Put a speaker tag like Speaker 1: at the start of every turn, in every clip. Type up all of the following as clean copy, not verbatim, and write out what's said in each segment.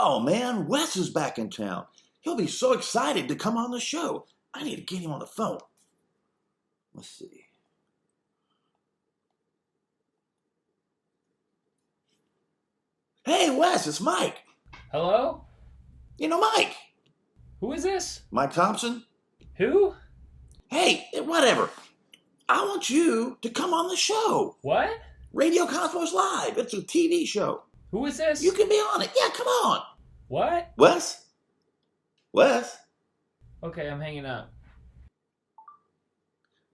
Speaker 1: Oh man, Wes is back in town. He'll be so excited to come on the show. I need to get him on the phone. Let's see. Hey Wes, it's Mike.
Speaker 2: Hello?
Speaker 1: You know Mike.
Speaker 2: Who is this?
Speaker 1: Mike Thompson.
Speaker 2: Who?
Speaker 1: Hey, whatever. I want you to come on the show.
Speaker 2: What?
Speaker 1: Radio Cosmos Live. It's a TV show.
Speaker 2: Who is this?
Speaker 1: You can be on it. Yeah, come on.
Speaker 2: What?
Speaker 1: Wes? Wes?
Speaker 2: Okay, I'm hanging up.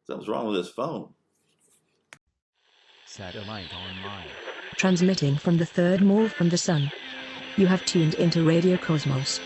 Speaker 1: Something's wrong with his phone.
Speaker 3: Satellite online.
Speaker 4: Transmitting from the third mall from the sun. You have tuned into Radio Cosmos.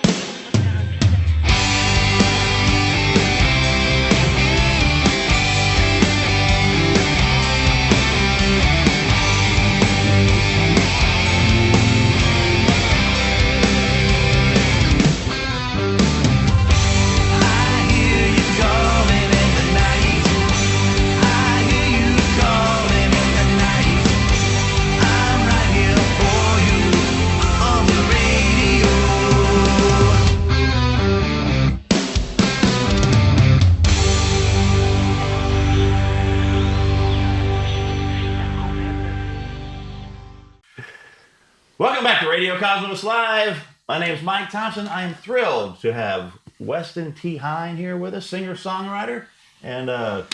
Speaker 1: Welcome back to Radio Cosmos Live. My name is Mike Thompson. I am thrilled to have Weston T. Hine here with us, singer-songwriter and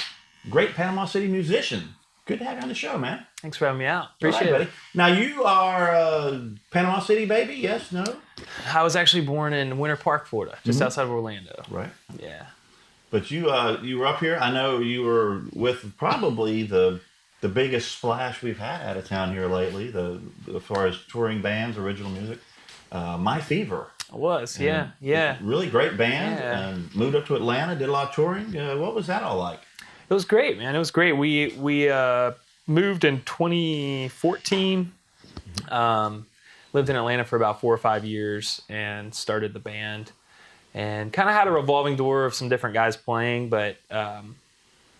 Speaker 1: great Panama City musician. Good to have you on the show, man.
Speaker 2: Thanks for having me out. Appreciate
Speaker 1: it.
Speaker 2: it.
Speaker 1: Buddy. Now, you are a Panama City baby, yes, no?
Speaker 2: I was actually born in Winter Park, Florida, just outside of Orlando.
Speaker 1: Right.
Speaker 2: Yeah.
Speaker 1: But you were up here. I know you were with probably the biggest splash we've had out of town here lately, as far as touring bands, original music. MYFEVER.
Speaker 2: I was, yeah.
Speaker 1: Really great band.
Speaker 2: Yeah.
Speaker 1: And moved up to Atlanta, did a lot of touring. What was that all like?
Speaker 2: It was great, man. It was great. We moved in 2014. Lived in Atlanta for about 4 or 5 years and started the band. And kind of had a revolving door of some different guys playing, but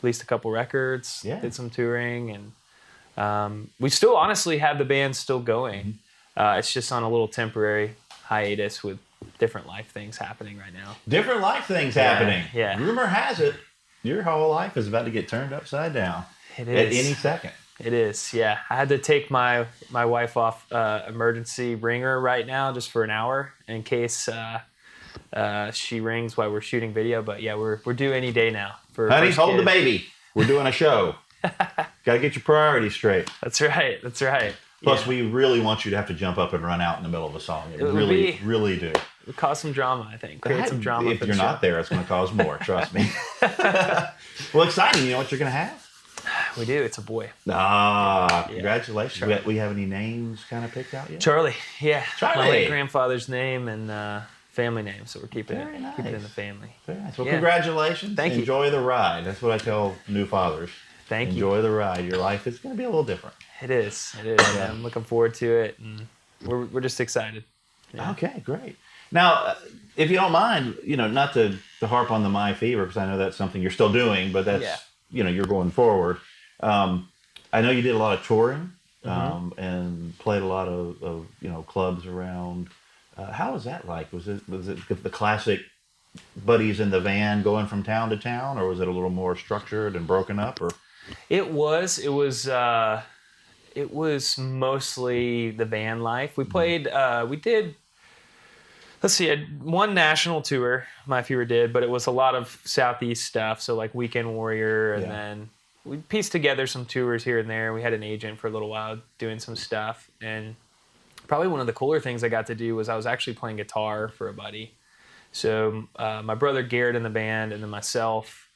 Speaker 2: released a couple records, did some touring, and we still honestly have the band still going. It's just on a little temporary hiatus with different life things happening right now.
Speaker 1: Different life things happening.
Speaker 2: Yeah.
Speaker 1: Rumor has it your whole life is about to get turned upside down.
Speaker 2: It
Speaker 1: At
Speaker 2: is.
Speaker 1: any second.
Speaker 2: It is, yeah. I had to take my wife off emergency ringer right now just for an hour in case she rings while we're shooting video. But yeah, we're due any day now.
Speaker 1: Honey, hold the baby. We're doing a show. Got to get your priorities straight.
Speaker 2: That's right.
Speaker 1: Plus, we really want you to have to jump up and run out in the middle of a song. Really do.
Speaker 2: It would cause some drama, I think. Create some drama.
Speaker 1: If you're not there, it's going to cause more. Trust me. Well, exciting. You know what you're going to have?
Speaker 2: We do. It's a boy.
Speaker 1: Congratulations.
Speaker 2: Sure.
Speaker 1: We have any names kind of picked out yet?
Speaker 2: Charlie. Yeah.
Speaker 1: Charlie.
Speaker 2: My late grandfather's name and family name, so we're keeping it
Speaker 1: nice.
Speaker 2: keeping it in the family.
Speaker 1: Very nice. Well, congratulations.
Speaker 2: Thank you.
Speaker 1: Enjoy the ride. That's what I tell new fathers.
Speaker 2: Thank you.
Speaker 1: Enjoy the ride. Your life is going to be a little different.
Speaker 2: It is. Yeah, I'm looking forward to it, and we're just excited. Yeah.
Speaker 1: Okay, great. Now, if you don't mind, not to harp on the MYFEVER, because I know that's something you're still doing, but that's, you're going forward. I know you did a lot of touring and played a lot of clubs around. How was that like? Was it the classic buddies in the van going from town to town, or was it a little more structured and broken up? Or
Speaker 2: it was mostly the van life. We played. We did. Let's see, one national tour MYFEVER did, but it was a lot of Southeast stuff. So like Weekend Warrior, and then we pieced together some tours here and there. We had an agent for a little while doing some stuff, and probably one of the cooler things I got to do was I was actually playing guitar for a buddy. So my brother Garrett in the band, and then myself,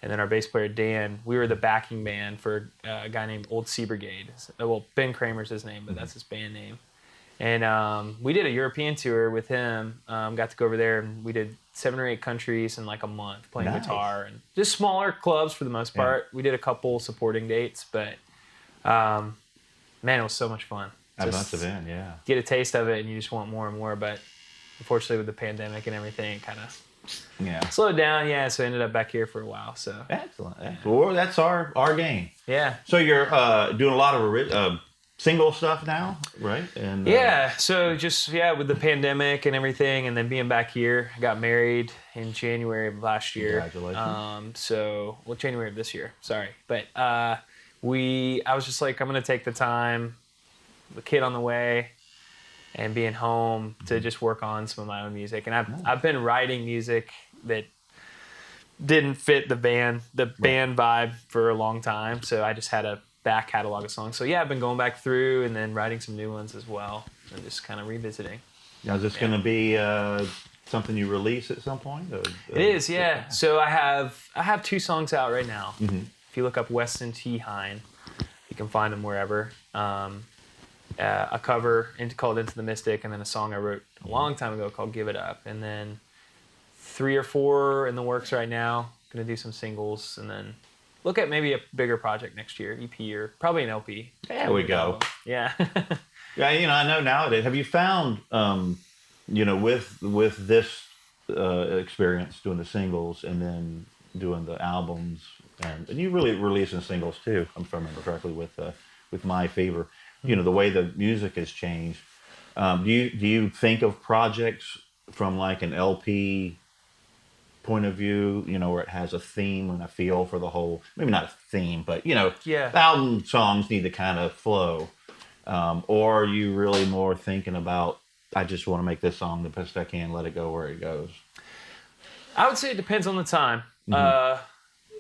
Speaker 2: and then our bass player Dan, we were the backing band for a guy named Old Sea Brigade. Well, Ben Kramer's his name, but that's his band name. And we did a European tour with him. Got to go over there, and we did 7 or 8 countries in like a month playing guitar, and just smaller clubs for the most part. We did a couple supporting dates, but man, it was so much fun.
Speaker 1: I must have been, yeah.
Speaker 2: Get a taste of it, and you just want more and more. But unfortunately, with the pandemic and everything, it kind of slowed down. Yeah, so I ended up back here for a while. So
Speaker 1: excellent. Well, that's our game.
Speaker 2: Yeah.
Speaker 1: So you're doing a lot of single stuff now, right? And
Speaker 2: Yeah. So just with the pandemic and everything, and then being back here, I got married in January of last year.
Speaker 1: Congratulations.
Speaker 2: January of this year. Sorry, but I was just like, I'm gonna take the time, the kid on the way, and being home to just work on some of my own music. And I've been writing music that didn't fit the band vibe for a long time, so I just had a back catalog of songs. So I've been going back through and then writing some new ones as well, and just kind of revisiting.
Speaker 1: Now, is this going to be something you release at some point?
Speaker 2: It is, yeah. So I have 2 songs out right now. Mm-hmm. If you look up Weston Hine, you can find them wherever. A cover called Into the Mystic, and then a song I wrote a long time ago called Give It Up, and then 3 or 4 in the works right now. Gonna do some singles, and then look at maybe a bigger project next year, EP or probably an LP.
Speaker 1: There we go.
Speaker 2: Yeah.
Speaker 1: Yeah, I know nowadays. Have you found, with this experience doing the singles and then doing the albums, and you really releasing singles too, if I remember correctly, with MYFEVER. The way the music has changed. Do you think of projects from like an LP point of view, where it has a theme and a feel for the whole, maybe not a theme, but the album songs need to kind of flow, or are you really more thinking about, I just want to make this song the best I can, let it go where it goes?
Speaker 2: I would say it depends on the time.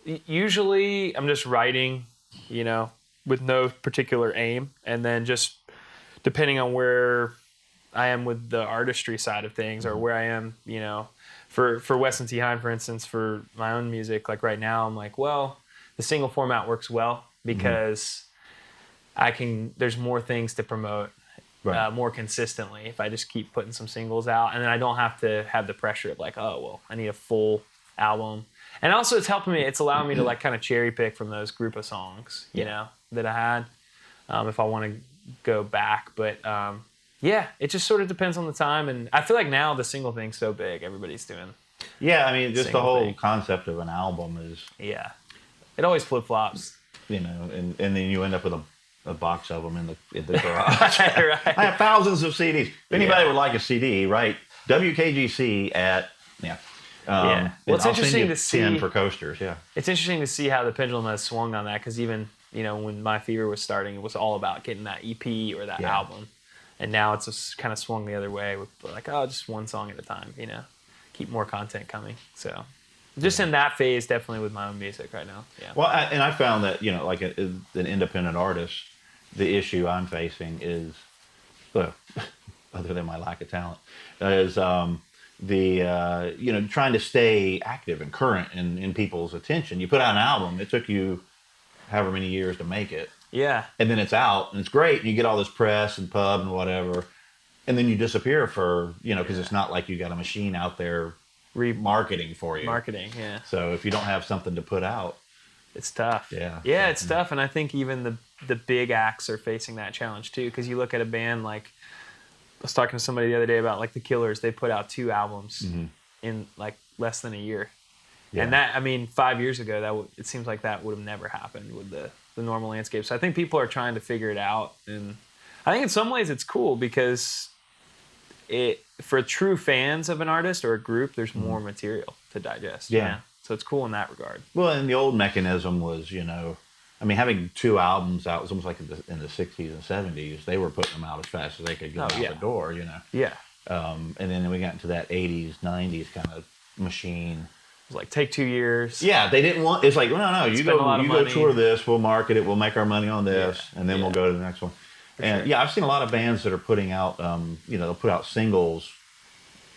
Speaker 2: Usually I'm just writing, with no particular aim, and then just depending on where I am with the artistry side of things, or where I am, for Weston T. Hine, for instance, for my own music, like right now, I'm like, well, the single format works well because there's more things to promote more consistently if I just keep putting some singles out, and then I don't have to have the pressure of like, oh, well, I need a full album. And also it's allowing me to like kind of cherry pick from those group of songs, that I had, if I want to go back. But it just sort of depends on the time. And I feel like now the single thing's so big, everybody's doing.
Speaker 1: Yeah, I mean, just the whole concept of an album is.
Speaker 2: Yeah, it always flip flops.
Speaker 1: And then you end up with a box of them in the garage.
Speaker 2: Right.
Speaker 1: I have thousands of CDs. If anybody would like a CD, right? WKGC at
Speaker 2: Well, it's interesting to see
Speaker 1: 10 for coasters. Yeah,
Speaker 2: it's interesting to see how the pendulum has swung on that, because even when MYFEVER was starting, it was all about getting that EP or that album, and now it's just kind of swung the other way with like, oh, just one song at a time. Keep more content coming. So just in that phase, definitely with my own music right now. Yeah.
Speaker 1: Well, I found that like an independent artist, the issue I'm facing is, well, other than my lack of talent, is trying to stay active and current in people's attention. You put out an album, it took you however many years to make it.
Speaker 2: Yeah.
Speaker 1: And then it's out and it's great, and you get all this press and pub and whatever, and then you disappear for, because it's not like you got a machine out there marketing for you.
Speaker 2: Marketing, yeah.
Speaker 1: So if you don't have something to put out,
Speaker 2: it's tough.
Speaker 1: Yeah.
Speaker 2: Yeah, it's tough, and I think even the big acts are facing that challenge too, because you look at a band like, I was talking to somebody the other day about like the Killers. They put out 2 albums in like less than a year. Yeah. And that, 5 years ago, it seems like that would have never happened with the normal landscape. So I think people are trying to figure it out. And I think in some ways it's cool because for true fans of an artist or a group, there's more material to digest.
Speaker 1: Yeah.
Speaker 2: So it's cool in that regard.
Speaker 1: Well, and the old mechanism was, having 2 albums out was almost like in the 60s and 70s. They were putting them out as fast as they could get out the door,
Speaker 2: Yeah.
Speaker 1: And then we got into that 80s, 90s kind of machine.
Speaker 2: It was like, take 2 years.
Speaker 1: Yeah, they didn't want, it's like, no, you go tour this, we'll market it, we'll make our money on this, and then we'll go to the next one. And I've seen a lot of bands that are putting out, they'll put out singles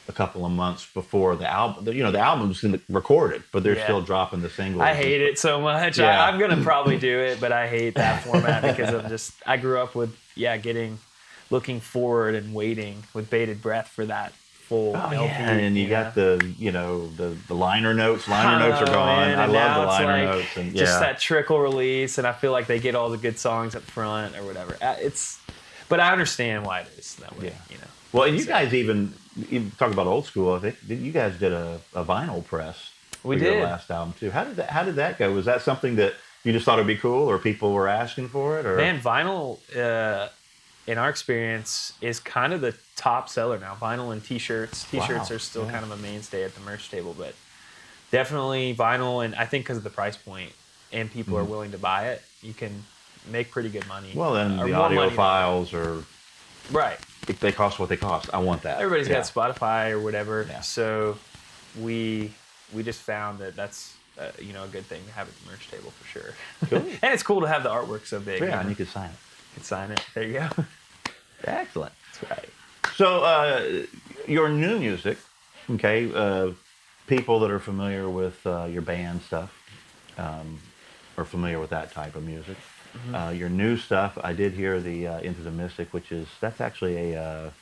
Speaker 1: a couple of months before the album. The album's recorded, but they're still dropping the singles.
Speaker 2: I hate it so much. Yeah. I'm gonna probably do it, but I hate that format because I grew up with looking forward and waiting with bated breath for that full LP.
Speaker 1: Yeah. And you got the liner notes. Liner notes are gone.
Speaker 2: Man.
Speaker 1: I love the liner
Speaker 2: like
Speaker 1: notes. And
Speaker 2: just that trickle release, and I feel like they get all the good songs up front or whatever. But I understand why it is that way.
Speaker 1: Yeah. Well, and you guys even talk about old school. I think you guys did a vinyl press.
Speaker 2: We
Speaker 1: for
Speaker 2: did.
Speaker 1: Your last album too. How did that go? Was that something that you just thought it'd be cool, or people were asking for it? Or
Speaker 2: man, vinyl. in our experience, is kind of the top seller now. Vinyl and T-shirts. T-shirts
Speaker 1: Wow.
Speaker 2: are still kind of a mainstay at the merch table, but definitely vinyl. And I think because of the price point and people are willing to buy it, you can make pretty good money.
Speaker 1: Well, then
Speaker 2: Or
Speaker 1: the
Speaker 2: more
Speaker 1: audio
Speaker 2: money than-
Speaker 1: files are,
Speaker 2: right.
Speaker 1: they cost what they cost. I want that.
Speaker 2: Everybody's
Speaker 1: Yeah.
Speaker 2: got Spotify or whatever.
Speaker 1: Yeah.
Speaker 2: So we just found that that's a good thing to have at the merch table for sure.
Speaker 1: Cool.
Speaker 2: And it's cool to have the artwork so big.
Speaker 1: Yeah, and you could sign it.
Speaker 2: You can sign it. There you go.
Speaker 1: Excellent.
Speaker 2: That's right.
Speaker 1: So, your new music, okay, people that are familiar with your band stuff are familiar with that type of music. Your new stuff, I did hear the Into the Mystic, that's actually a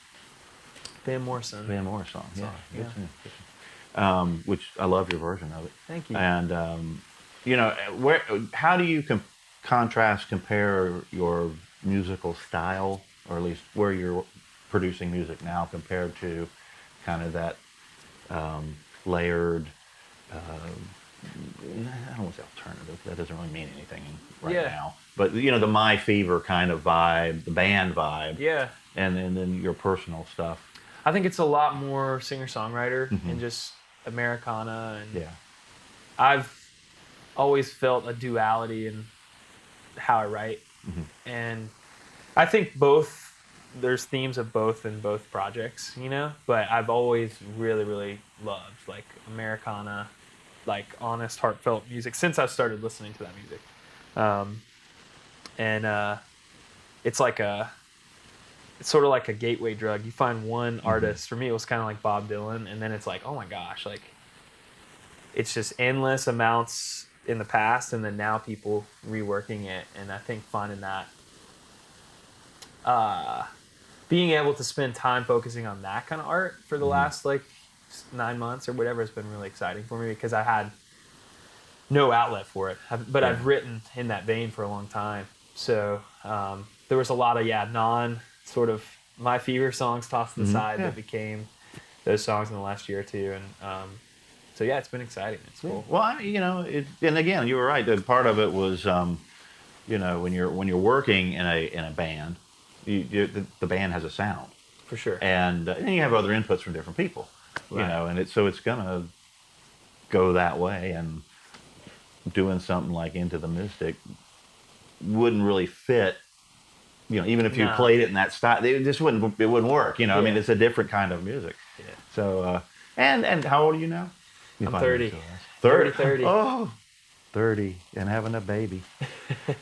Speaker 2: Van Morrison.
Speaker 1: Van Morrison song. Yeah,
Speaker 2: Yeah.
Speaker 1: good tune. Which I love your version of it.
Speaker 2: Thank you.
Speaker 1: And how do you compare your musical style, or at least where you're producing music now, compared to kind of that layered, I don't want to say alternative, that doesn't really mean anything right now, but the MYFEVER kind of vibe, the band vibe,
Speaker 2: Yeah.
Speaker 1: and then your personal stuff.
Speaker 2: I think it's a lot more singer-songwriter and just Americana. And
Speaker 1: Yeah.
Speaker 2: I've always felt a duality in how I write. And I think there's themes of both in both projects, but I've always really, really loved like Americana, like honest, heartfelt music since I started listening to that music. It's sort of like a gateway drug. You find one artist. For me, it was kind of like Bob Dylan, and then it's like, oh my gosh, like it's just endless amounts in the past, and then now people reworking it. And I think finding that, being able to spend time focusing on that kind of art for the last like 9 months or whatever has been really exciting for me, because I had no outlet for it. But I've written in that vein for a long time. So there was a lot of non sort of MYFEVER songs tossed to the side that became those songs in the last year or two. And so it's been exciting. It's cool.
Speaker 1: Well, and again, you were right. That part of it was, when you're working in a band, the band has a sound
Speaker 2: For sure.
Speaker 1: and you have other inputs from different people,
Speaker 2: Right.
Speaker 1: and it's gonna go that way. And doing something like Into the Mystic wouldn't really fit. Even if you
Speaker 2: No.
Speaker 1: played it in that style, it wouldn't work. I mean, it's a different kind of music.
Speaker 2: Yeah.
Speaker 1: So, and how old are you now?
Speaker 2: I'm 30.
Speaker 1: 30.
Speaker 2: 30.
Speaker 1: Oh, 30 and having a baby.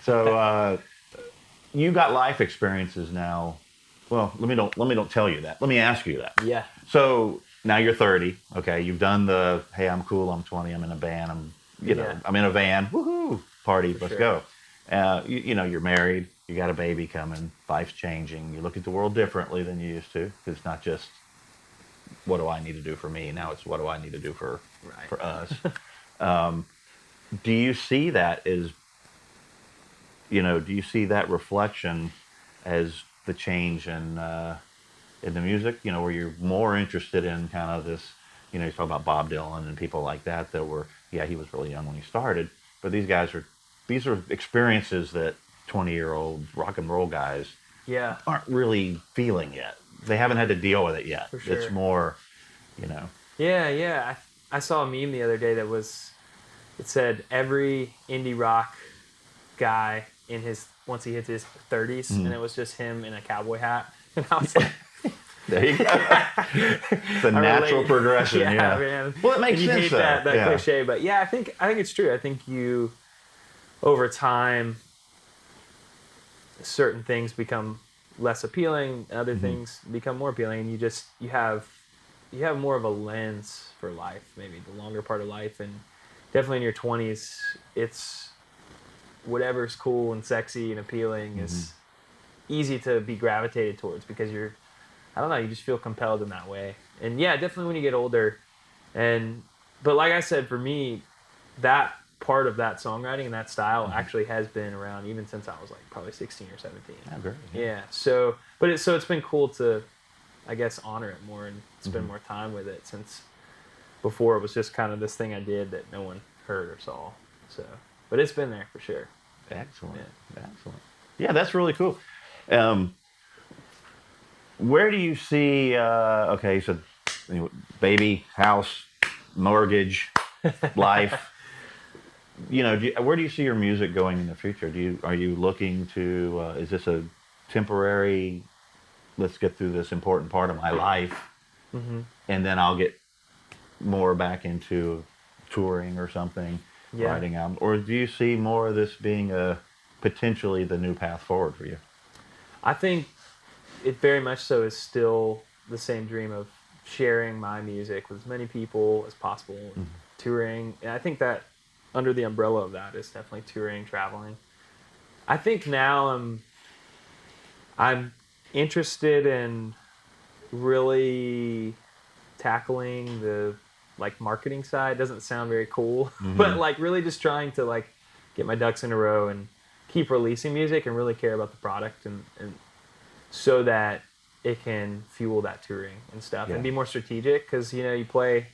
Speaker 1: So, you got life experiences now. Well, let me don't tell you that. Let me ask you that.
Speaker 2: Yeah.
Speaker 1: So now you're 30. Okay, you've done the hey, I'm cool. I'm 20. I'm in a band. I'm in a van. Woohoo! Party. Let's
Speaker 2: sure.
Speaker 1: go. You're married. You got a baby coming. Life's changing. You look at the world differently than you used to. Because it's not just what do I need to do for me. Now it's what do I need to do for us. Do you see that as do you see that reflection as the change in the music? Where you're more interested in kind of this. You talk about Bob Dylan and people like that were he was really young when he started, but these are experiences that 20-year-old rock and roll guys
Speaker 2: Yeah.
Speaker 1: aren't really feeling yet. They haven't had to deal with it yet.
Speaker 2: For sure.
Speaker 1: It's more,
Speaker 2: Yeah. I saw a meme the other day it said every indie rock guy once he hits his 30s, and it was just him in a cowboy hat. And I was like,
Speaker 1: there you go. It's a natural progression. Yeah,
Speaker 2: man.
Speaker 1: Well, it makes
Speaker 2: you
Speaker 1: sense.
Speaker 2: Hate that cliche, but I think it's true. I think you, over time, certain things become less appealing, other things become more appealing, and you have more of a lens for life, maybe the longer part of life. And definitely in your 20s, it's whatever's cool and sexy and appealing is easy to be gravitated towards, because you just feel compelled in that way. And definitely when you get older, but like I said, for me, that part of that songwriting and that style actually has been around even since I was like probably 16 or 17.
Speaker 1: Yeah, great.
Speaker 2: Yeah. So it's been cool to, I guess, honor it more and spend more time with it, since before it was just kind of this thing I did that no one heard or saw. So, but it's been there for sure.
Speaker 1: Excellent.
Speaker 2: Yeah.
Speaker 1: Excellent. Yeah, that's really cool. Where do you see? Okay, so baby, house, mortgage, life. Where do you see your music going in the future? Are you looking to? Is this a temporary? Let's get through this important part of my life, and then I'll get more back into touring or something, writing albums. Or do you see more of this being potentially the new path forward for you?
Speaker 2: I think it very much so is still the same dream of sharing my music with as many people as possible, touring. And I think that under the umbrella of that is definitely touring, traveling. I think now I'm interested in really tackling the marketing side. Doesn't sound very cool, but really just trying to get my ducks in a row and keep releasing music and really care about the product and so that it can fuel that touring and stuff and be more strategic, because you play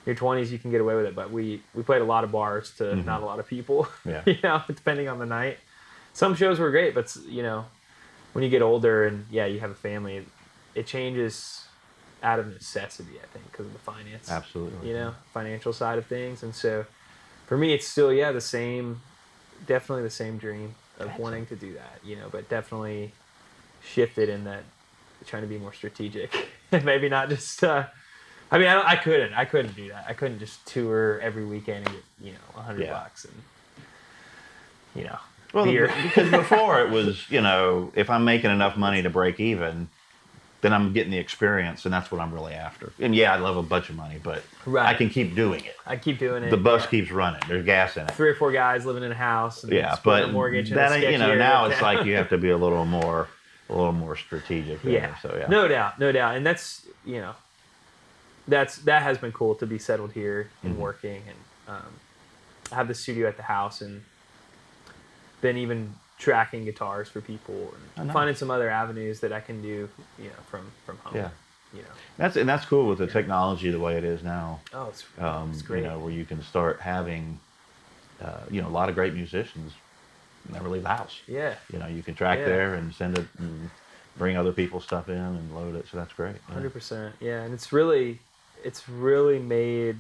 Speaker 2: your 20s, you can get away with it, but we played a lot of bars to not a lot of people, depending on the night. Some shows were great, but when you get older and you have a family, it changes out of necessity, I think, because of the finance.
Speaker 1: Absolutely.
Speaker 2: Financial side of things. And so for me, it's still, definitely the same dream of wanting to do that, but definitely shifted in that trying to be more strategic. Maybe not just, I couldn't do that. I couldn't just tour every weekend and get, $100 and,
Speaker 1: well,
Speaker 2: beer.
Speaker 1: Because before it was, if I'm making enough money to break even, then I'm getting the experience, and that's what I'm really after. And I love a bunch of money, but I can keep doing it.
Speaker 2: I keep doing it.
Speaker 1: The bus keeps running. There's gas in it.
Speaker 2: 3 or 4 guys living in a house and
Speaker 1: but
Speaker 2: a mortgage.
Speaker 1: That now it's like you have to be a little more strategic. There, so
Speaker 2: no doubt, and that's that has been cool to be settled here and working, and I have the studio at the house and been even tracking guitars for people and finding some other avenues that I can do, from home.
Speaker 1: Yeah. That's cool with the technology the way it is now.
Speaker 2: Oh, it's great.
Speaker 1: Where you can start having, a lot of great musicians never leave the house.
Speaker 2: Yeah.
Speaker 1: You can track there and send it and bring other people's stuff in and load it. So that's great.
Speaker 2: 100%. Yeah, and it's really made.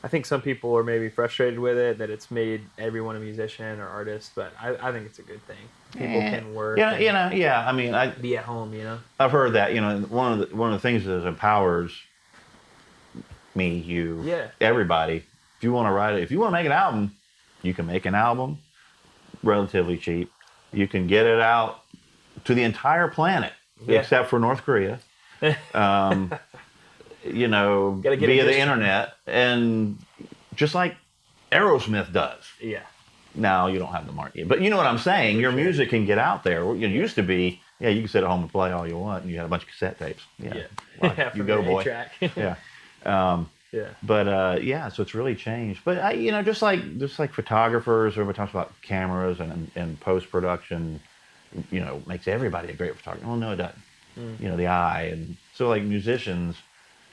Speaker 2: I think some people are maybe frustrated with it, that it's made everyone a musician or artist, but I think it's a good thing. People can work.
Speaker 1: I mean,
Speaker 2: be at home.
Speaker 1: I've heard that. One of the things that empowers me, everybody. If you want to write it, if you want to make an album, you can make an album relatively cheap. You can get it out to the entire planet, except for North Korea. Via the internet, and just like Aerosmith does.
Speaker 2: Yeah.
Speaker 1: Now you don't have the market, but you know what I'm saying. Your music can get out there. It used to be, you can sit at home and play all you want, and you had a bunch of cassette tapes. You go, boy. But so it's really changed. But just like photographers, everybody talks about cameras and post production. Makes everybody a great photographer. Well, no, it doesn't. The eye, and so like musicians.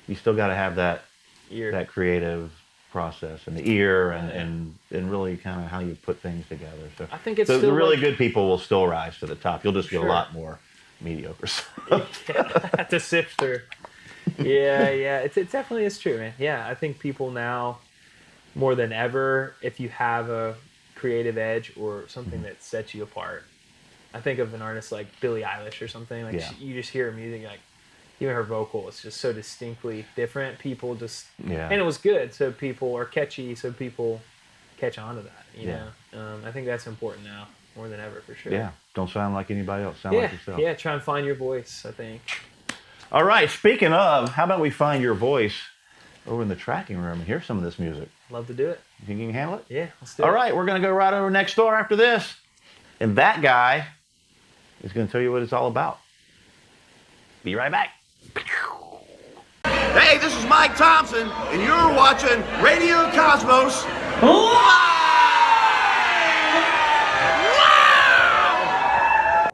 Speaker 1: You still got to have that
Speaker 2: ear,
Speaker 1: that creative process, and the ear, and really kind of how you put things together. So
Speaker 2: I think it's
Speaker 1: the
Speaker 2: still
Speaker 1: really good people will still rise to the top. You'll just get a lot more mediocre stuff.
Speaker 2: Have to sift through. It definitely is true, man. Yeah, I think people now more than ever, if you have a creative edge or something that sets you apart. I think of an artist like Billie Eilish or something. You just hear her music, even her vocal is just so distinctly different. People just and it was good, so people are catchy, so people catch on to that. I think that's important now more than ever, for sure.
Speaker 1: Yeah, don't sound like anybody else. Sound like yourself.
Speaker 2: Yeah, try and find your voice, I think.
Speaker 1: All right, speaking of, how about we find your voice over in the tracking room and hear some of this music?
Speaker 2: Love to do it.
Speaker 1: You think you can handle it?
Speaker 2: Yeah, let's do it.
Speaker 1: All right, we're gonna go right over next door after this, and that guy is gonna tell you what it's all about. Be right back.
Speaker 3: Hey, this is Mike Thompson, and you're watching Radio Cosmos Live! Wow!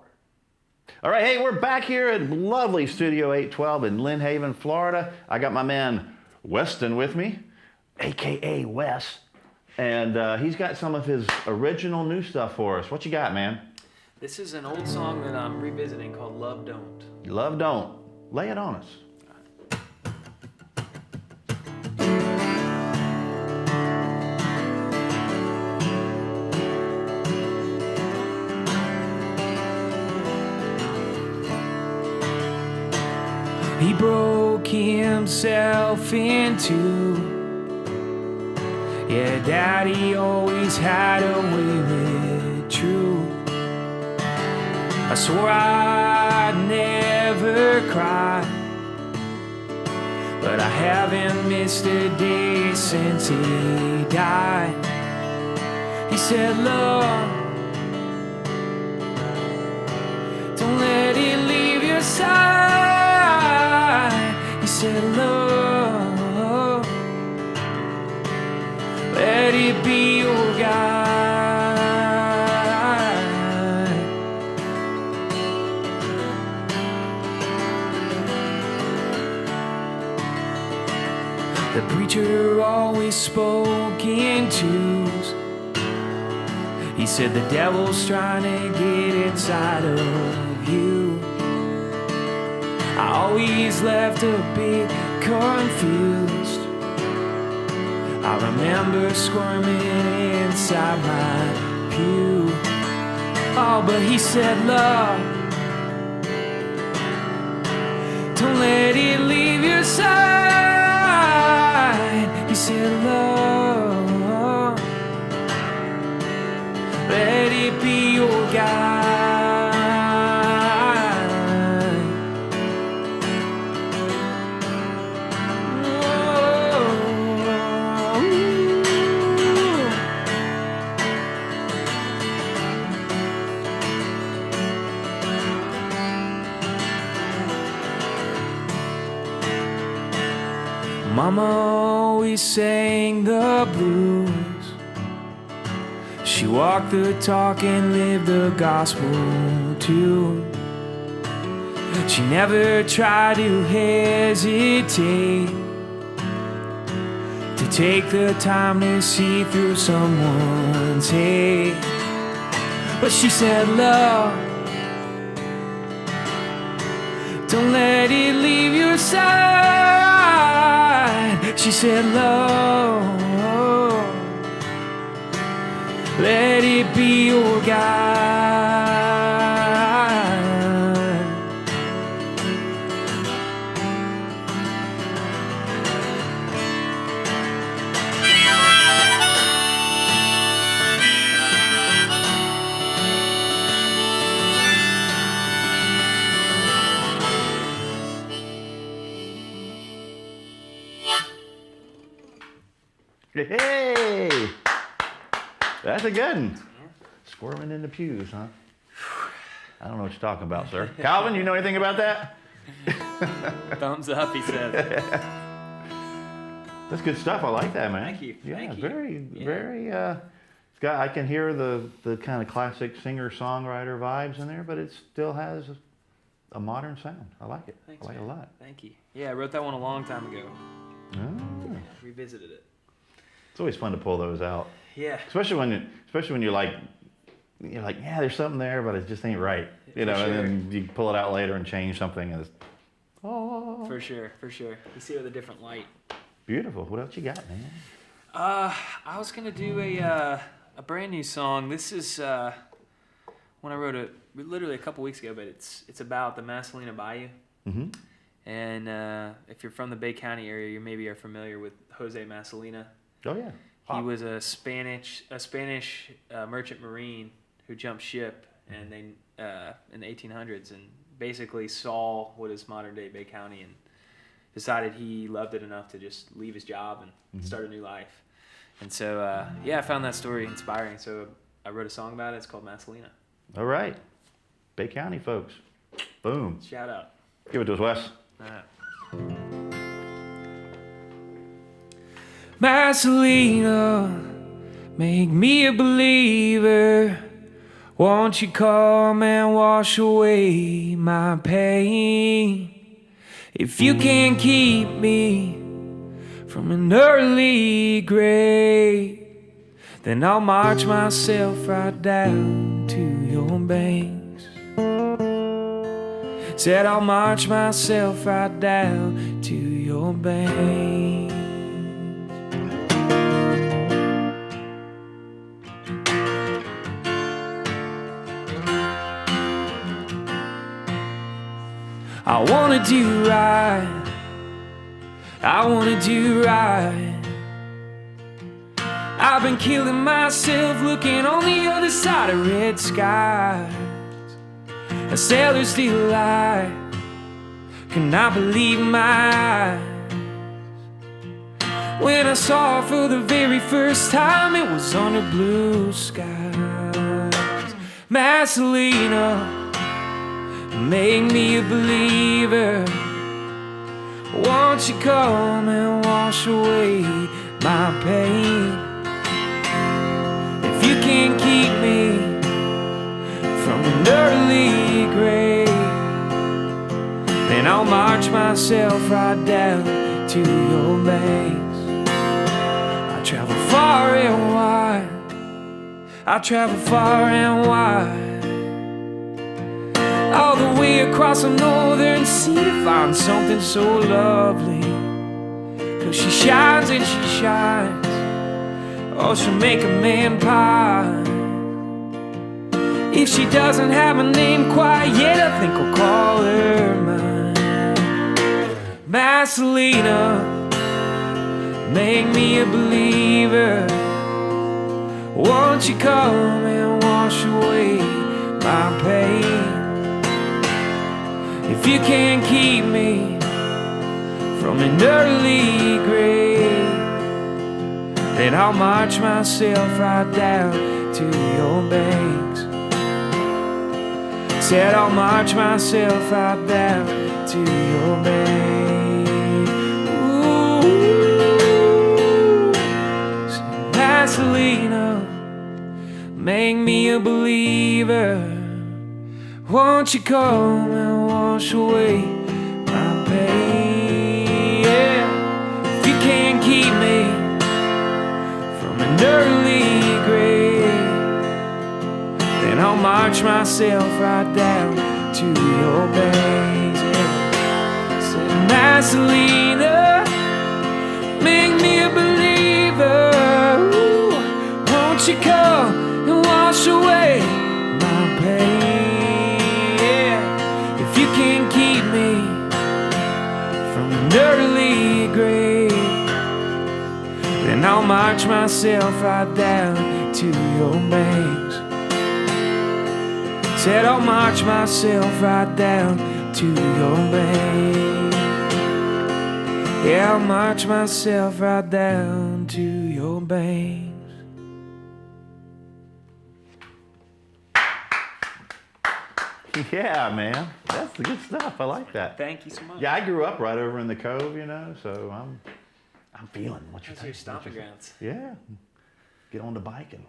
Speaker 1: All right, hey, we're back here at lovely Studio 812 in Lynn Haven, Florida. I got my man Weston with me, a.k.a. Wes, and he's got some of his original new stuff for us. What you got, man?
Speaker 2: This is an old song that I'm revisiting called Love Don't.
Speaker 1: Love don't. Lay it on us.
Speaker 2: He broke himself in two. Yeah, Daddy always had a way with truth. I swore I'd never cry, but I haven't missed a day since he died. He said, love, don't let it leave your side. He said, love, let it be your guide. The preacher always spoke in twos. He said the devil's trying to get inside of you. I always left a bit confused. I remember squirming inside my pew. Oh, but he said, love, don't let it leave your side. He said, love, let it be your guide. Mama always sang the blues. She walked the talk and lived the gospel too. She never tried to hesitate to take the time to see through someone's hate. But she said, love, don't let it leave your side. She said, love, let it be your guide.
Speaker 1: Hey, that's a good one. Squirming in the pews, huh? I don't know what you're talking about, sir. Calvin, you know anything about that?
Speaker 2: Thumbs up, he says.
Speaker 1: That's good stuff. I like that, man.
Speaker 2: Thank you.
Speaker 1: Yeah,
Speaker 2: Thank you.
Speaker 1: very. It's got. I can hear the kind of classic singer-songwriter vibes in there, but it still has a modern sound. I like it.
Speaker 2: Thanks,
Speaker 1: I like it a lot.
Speaker 2: Thank you. Yeah, I wrote that one a long time ago.
Speaker 1: Oh.
Speaker 2: Revisited it.
Speaker 1: It's always fun to pull those out.
Speaker 2: Yeah.
Speaker 1: Especially when you're like, yeah, there's something there, but it just ain't right. You know,
Speaker 2: sure.
Speaker 1: And then you pull it out later and change something, and it's
Speaker 2: For sure. You see it with a different light.
Speaker 1: beautiful. What else you got, man?
Speaker 2: I was gonna do a brand new song. This is one I wrote literally a couple weeks ago, but it's about the Masalina Bayou.
Speaker 1: Mm-hmm.
Speaker 2: And if you're from the Bay County area, you maybe are familiar with Jose Masalina.
Speaker 1: Oh yeah.
Speaker 2: He was a Spanish merchant marine who jumped ship, and they in the 1800s, and basically saw what is modern day Bay County, and decided he loved it enough to just leave his job and start a new life. And so I found that story inspiring, so I wrote a song about it. It's called Masalina.
Speaker 1: All right. Bay County folks. Boom.
Speaker 2: Shout out.
Speaker 1: Give it to us, Wes.
Speaker 2: All right. Masalina, make me a believer. Won't you come and wash away my pain? If you can't keep me from an early grave, then I'll march myself right down to your banks. Said I'll march myself right down to your bank. I wanna do right, I wanna do right. I've been killing myself looking on the other side of red skies. A sailor's delight, cannot believe my eyes. When I saw her for the very first time, it was under blue skies. Marcelina, make me a believer. Won't you come and wash away my pain? If you can't keep me from an early grave, then I'll march myself right down to your banks. I travel far and wide, I travel far and wide, all the way across the northern sea to find something so lovely. 'Cause she shines and she shines, oh, she'll make a man pine. If she doesn't have a name quite yet, I think I'll call her mine. Marcelina, make me a believer. Won't you come and wash away my pain? If you can't keep me from an early grave, then I'll march myself right down to your banks. Said I'll march myself right down to your banks. Ooh, Marcelina, make me a believer. Won't you come and wash away my pain? Yeah. If you can't keep me from an early grave, then I'll march myself right down to your banks. Yeah. Said Marcelina, make me a believer. Ooh, won't you come and wash away my pain? You can't keep me from an early grave, then I'll march myself right down to your banks. Said I'll march myself right down to your banks. Yeah, I'll march myself right down to your banks.
Speaker 1: Yeah, man, that's the good stuff. I like that.
Speaker 2: Thank you so much.
Speaker 1: Yeah, I grew up right over in the Cove, you know, so I'm feeling what you're
Speaker 2: That's your
Speaker 1: saying.
Speaker 2: stomping grounds.
Speaker 1: Yeah, get on the bike and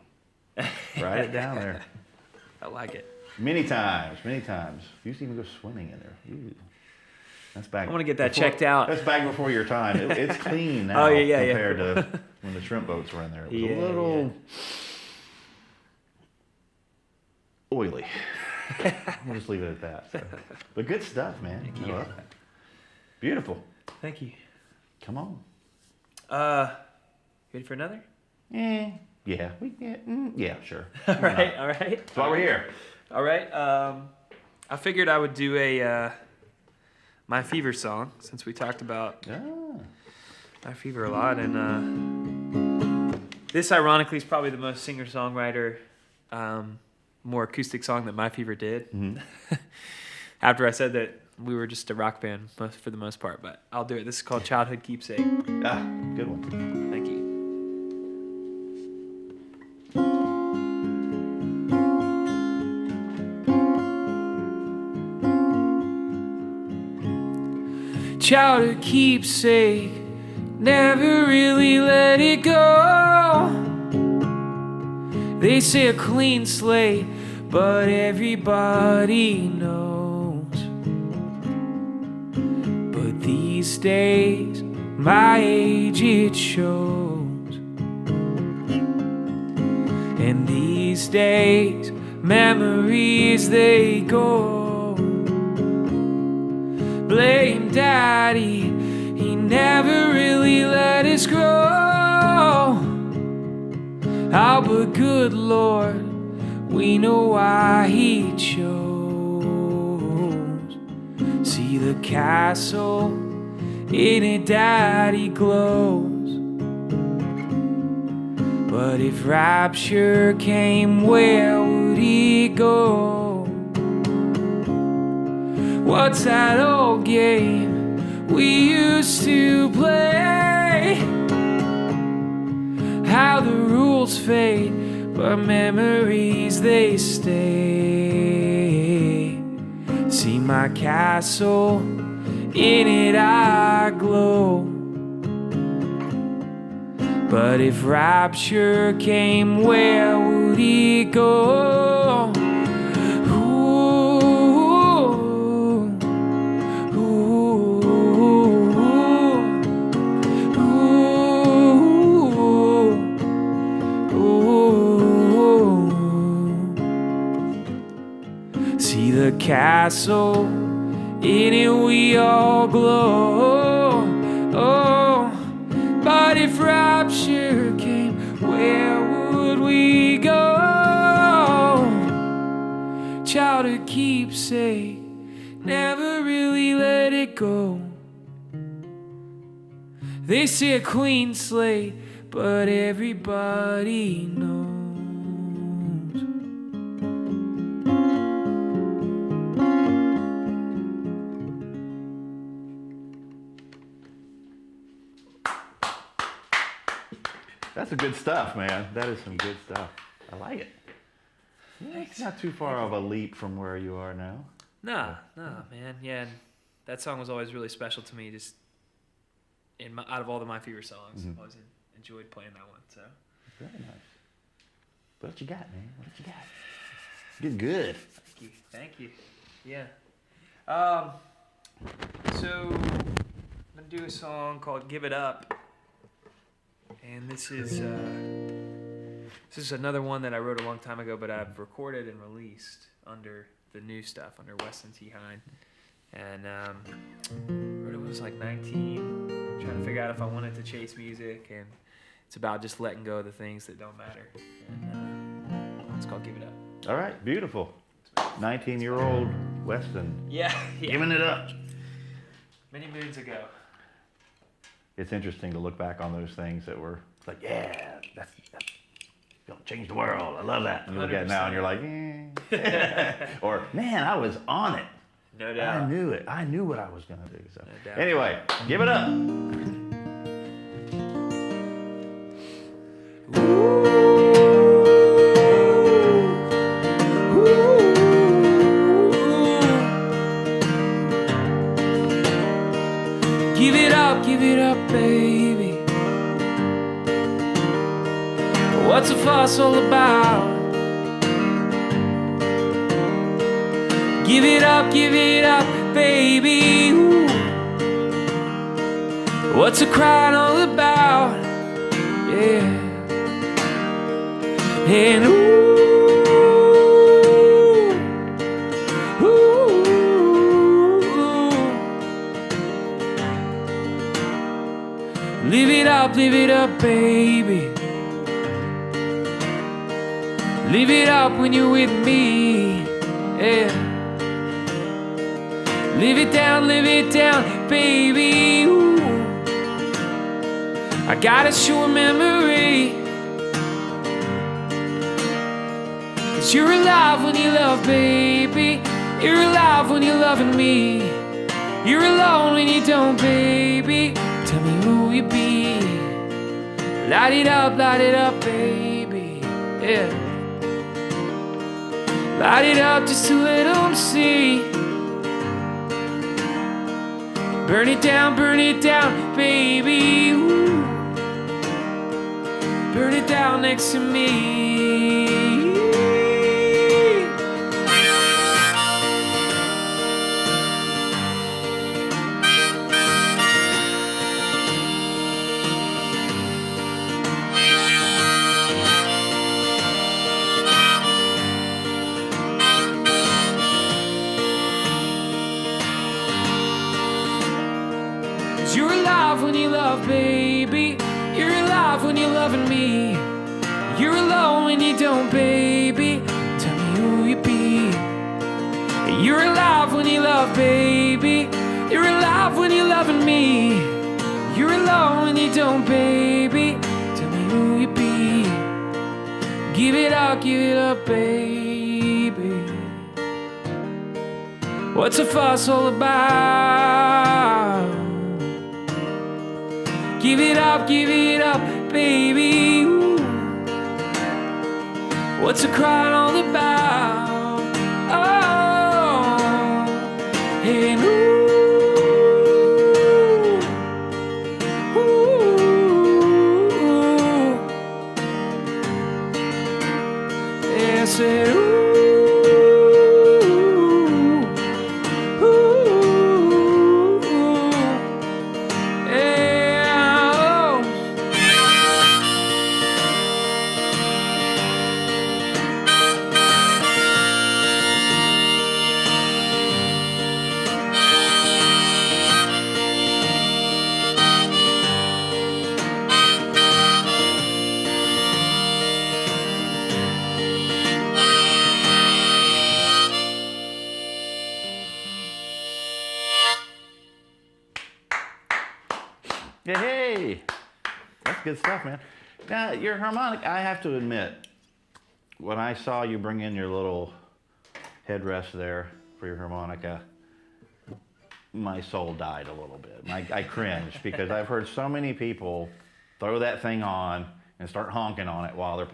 Speaker 1: ride it down there.
Speaker 2: I like it.
Speaker 1: Many times. You used to even go swimming in there. Ooh. That's back.
Speaker 2: I want to get that checked out.
Speaker 1: That's back before your time. It's clean now compared to when the shrimp boats were in there. It was a little oily. We'll just leave it at that. So. But good stuff, man. I love that. Beautiful.
Speaker 2: Thank you.
Speaker 1: Come on.
Speaker 2: Ready for another?
Speaker 1: Yeah. Yeah, sure.
Speaker 2: All right.
Speaker 1: That's why we're here.
Speaker 2: All right. I figured I would do a MYFEVER song since we talked about MYFEVER a lot, and this ironically is probably the most singer-songwriter, more acoustic song that MYFEVER did. Mm-hmm. After I said that we were just a rock band for the most part, but I'll do it. This is called Childhood Keepsake.
Speaker 1: Ah, good one.
Speaker 2: Thank you. Childhood keepsake, never really let it go. They say a clean slate, but everybody knows. But these days, my age it shows. And these days, memories they go. blame Daddy. He never really let us grow. Oh, but good Lord, we know why He chose. See the castle in it, Daddy glows. But if rapture came, where would He go? What's that old game we used to play? How the rules fade, but memories they stay. See my castle, in it I glow. But if rapture came, where would He go? See the castle, in it we all glow. Oh, but if rapture came, where would we go? Childhood keepsake, never really let it go. They say a clean slate, but everybody knows.
Speaker 1: That's good stuff, man. That is some good stuff. I like it. Yeah, it's not too far of a leap from where you are now.
Speaker 2: Nah, man. Yeah, that song was always really special to me. Just out of all the MYFEVER songs, I always enjoyed playing that one. So
Speaker 1: very nice. What you got, man? What you got? Get good.
Speaker 2: Thank you. Yeah. So I'm gonna do a song called "Give It Up," and this is another one that I wrote a long time ago, but I've recorded and released under the new stuff, under Weston, Hine. And wrote it when I was like 19, trying to figure out if I wanted to chase music, and it's about just letting go of the things that don't matter. And it's called "Give It Up."
Speaker 1: All right, beautiful. 19-year-old Weston.
Speaker 2: Yeah.
Speaker 1: Giving it up.
Speaker 2: Many moons ago.
Speaker 1: It's interesting to look back on those things that were like, yeah, that's gonna change the world. I love that. And you look at it now and you're like, or man, I was on it.
Speaker 2: No doubt.
Speaker 1: I knew it. I knew what I was gonna do. So
Speaker 2: No doubt.
Speaker 1: anyway, give it up.
Speaker 2: Give it up, baby. What's the fuss all about? Give it up, baby. Ooh. What's the crying all about? Yeah. And live it up, baby. Live it up when you're with me. Yeah. Live it down, baby. Ooh. I got a short memory. 'Cause you're alive when you love, baby. You're alive when you're loving me. You're alone when you don't, baby. Tell me who you be. Light it up, baby. Yeah. Light it up just to let them see. Burn it down, baby. Ooh. Burn it down next to me. You're alive when you love, baby. You're alive when you're loving me. You're alone when you don't, baby. Tell me who you be. You're alive when you love, baby. You're alive when you're loving me. You're alone when you don't, baby. Tell me who you be. Give it up, baby. What's a fuss all about? Give it up, baby. Ooh. What's a crying all about? Oh, and ooh. I said, ooh, ooh, yeah, oh.
Speaker 1: Hey, that's good stuff, man. Now, your harmonic, I have to admit, when I saw you bring in your little headrest there for your harmonica, my soul died a little bit. I cringed because I've heard so many people throw that thing on and start honking on it while they're,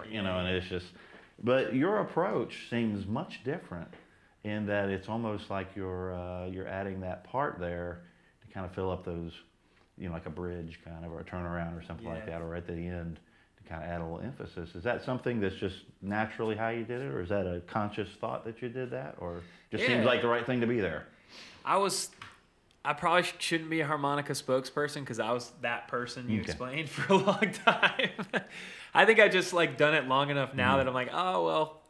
Speaker 1: you know, and it's just, but your approach seems much different in that it's almost like you're adding that part there to kind of fill up those, you know, like a bridge kind of, or a turnaround or something like that, or right at the end to kind of add a little emphasis. Is that something that's just naturally how you did it, or is that a conscious thought that you did that, or just seems like the right thing to be there?
Speaker 2: I probably shouldn't be a harmonica spokesperson because I was that person you explained for a long time. I think I just like done it long enough now that I'm like, oh, well,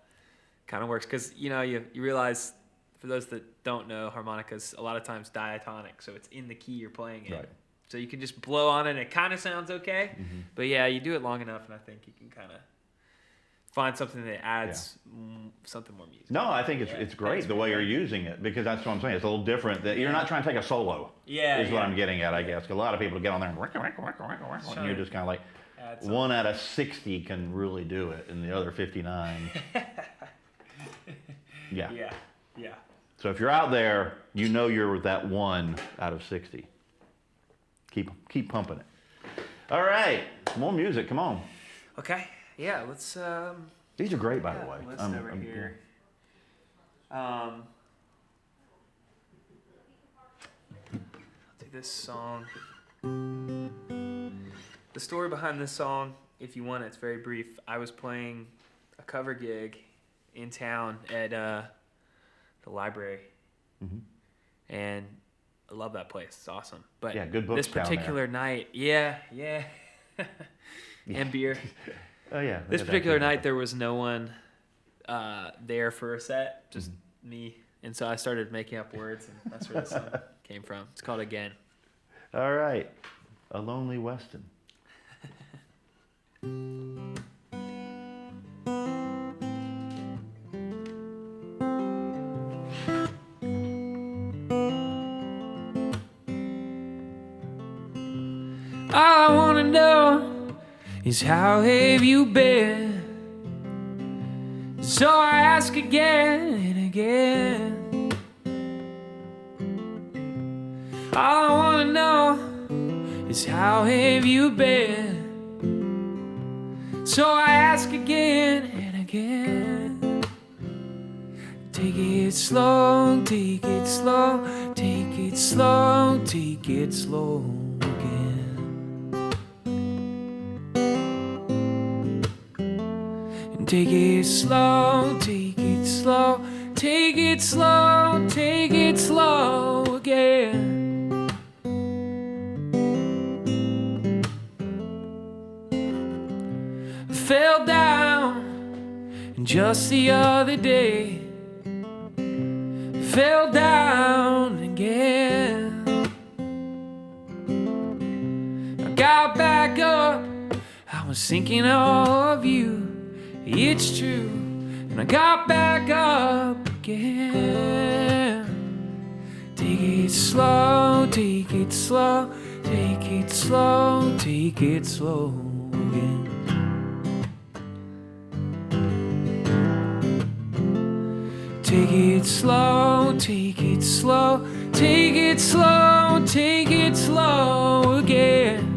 Speaker 2: kind of works. Because, you know, you realize, for those that don't know, harmonicas a lot of times diatonic, so it's in the key you're playing in. Right. So you can just blow on it and it kind of sounds okay. Mm-hmm. But yeah, you do it long enough and I think you can kind of find something that adds something more music.
Speaker 1: No, I think it's great the way you're using it, because that's what I'm saying. It's a little different. That you're not trying to take a solo. Is what I'm getting at, I guess. A lot of people get on there and you're just kind of like, 1 out of 60 can really do it, and the other 59. Yeah. So if you're out there, you know you're that 1 out of 60. Keep pumping it. All right, more music. Come on.
Speaker 2: Okay. Yeah, let's.
Speaker 1: These are great, by the way.
Speaker 2: Let's over here. I'll do this song. The story behind this song, if you want it, it's very brief. I was playing a cover gig in town at the library, and I love that place. It's awesome. But
Speaker 1: good books
Speaker 2: this particular night, and beer.
Speaker 1: Oh yeah.
Speaker 2: This particular night, there was no one there for a set, just me, and so I started making up words, and that's where the song came from. It's called Again.
Speaker 1: All right, A Lonely Weston.
Speaker 2: All I wanna know is how have you been? So I ask again and again. All I wanna know is how have you been? So I ask again and again. Take it slow, take it slow, take it slow, take it slow. Take it slow, take it slow, take it slow, take it slow again. Fell down just the other day. Fell down again. got back up, I was thinking of you. It's true. And I got back up again. Take it slow, take it slow, take it slow, take it slow again. Take it slow, take it slow, take it slow, take it slow again.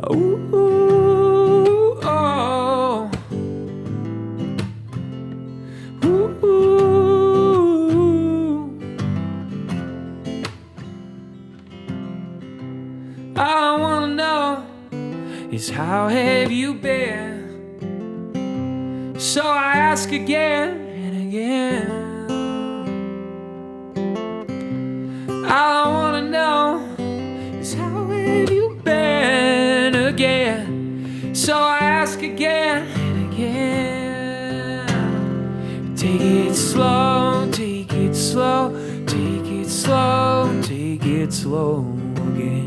Speaker 2: Ooh, oh. Ooh. I wanna know is how have you been? So I ask again and again. I wanna know is how have you been again? So I ask again and again. Take it slow, take it slow, take it slow, take it slow again.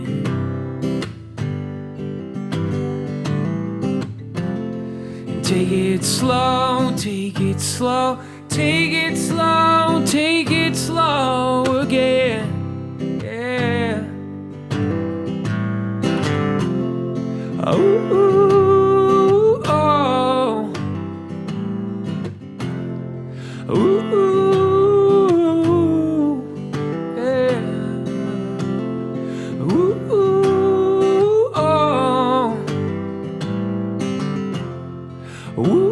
Speaker 2: Take it slow, take it slow, take it slow, take it slow again. Yeah. Oh, oh. Ooh, yeah. Ooh, oh. Ooh.